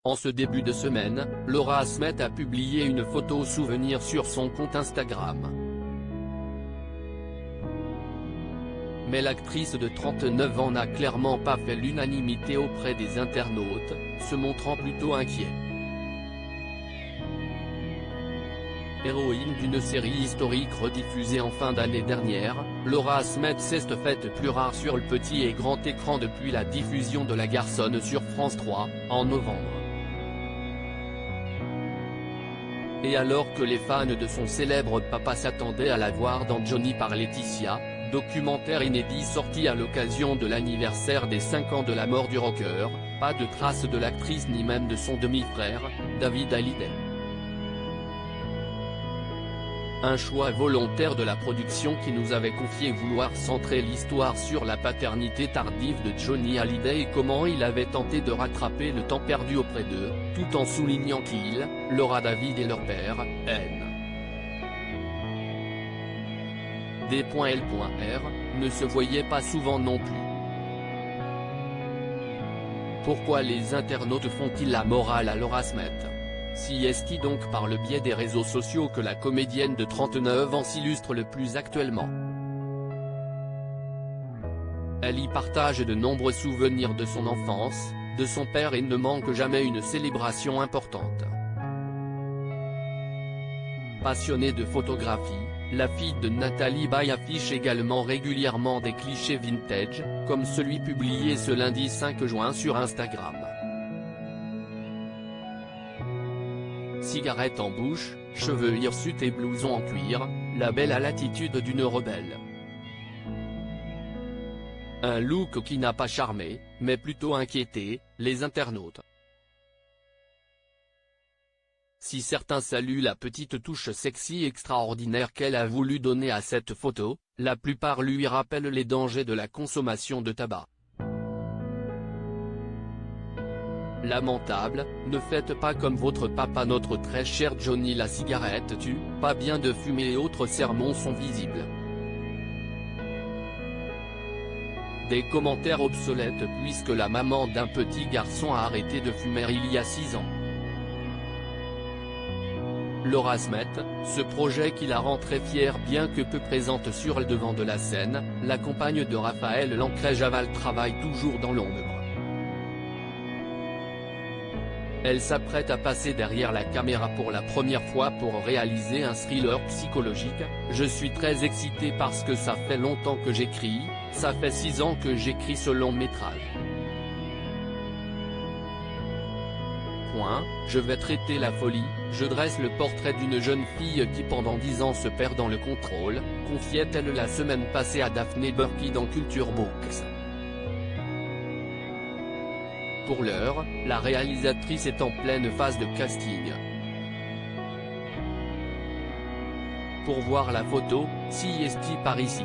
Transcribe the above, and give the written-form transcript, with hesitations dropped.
En ce début de semaine, Laura Asmet a publié une photo souvenir sur son compte Instagram. Mais l'actrice de 39 ans n'a clairement pas fait l'unanimité auprès des internautes, se montrant plutôt inquiet. Héroïne d'une série historique rediffusée en fin d'année dernière, Laura Asmet s'est faite plus rare sur le petit et grand écran depuis la diffusion de La Garçonne sur France 3, en novembre. Et alors que les fans de son célèbre papa s'attendaient à la voir dans Johnny par Laetitia, documentaire inédit sorti à l'occasion de l'anniversaire des 5 ans de la mort du rocker, pas de trace de l'actrice ni même de son demi-frère, David Hallyday. Un choix volontaire de la production qui nous avait confié vouloir centrer l'histoire sur la paternité tardive de Johnny Hallyday et comment il avait tenté de rattraper le temps perdu auprès d'eux, tout en soulignant qu'il, Laura David et leur père, N. D.L.R, ne se voyaient pas souvent non plus. Pourquoi les internautes font-ils la morale à Laura Asmet? Si est-il donc par le biais des réseaux sociaux que la comédienne de 39 ans s'illustre le plus actuellement? Elle y partage de nombreux souvenirs de son enfance, de son père et ne manque jamais une célébration importante. Passionnée de photographie, la fille de Nathalie Baye affiche également régulièrement des clichés vintage, comme celui publié ce lundi 5 juin sur Instagram. Cigarette en bouche, cheveux hirsutes et blouson en cuir, la belle a l'attitude d'une rebelle. Un look qui n'a pas charmé, mais plutôt inquiété, les internautes. Si certains saluent la petite touche sexy extraordinaire qu'elle a voulu donner à cette photo, la plupart lui rappellent les dangers de la consommation de tabac. Lamentable, ne faites pas comme votre papa notre très cher Johnny, la cigarette tue, pas bien de fumer et autres sermons sont visibles. Des commentaires obsolètes puisque la maman d'un petit garçon a arrêté de fumer il y a 6 ans. Laura Asmet, ce projet qui la rend très fière bien que peu présente sur le devant de la scène, la compagne de Raphaël Lancret-Javal travaille toujours dans l'ombre. Elle s'apprête à passer derrière la caméra pour la première fois pour réaliser un thriller psychologique. Je suis très excitée parce que ça fait longtemps que j'écris, ça fait 6 ans que j'écris ce long métrage. Je vais traiter la folie, je dresse le portrait d'une jeune fille qui pendant 10 ans se perd dans le contrôle, confiait-elle la semaine passée à Daphné Burki dans Culture Books. Pour l'heure, la réalisatrice est en pleine phase de casting. Pour voir la photo, si est par ici.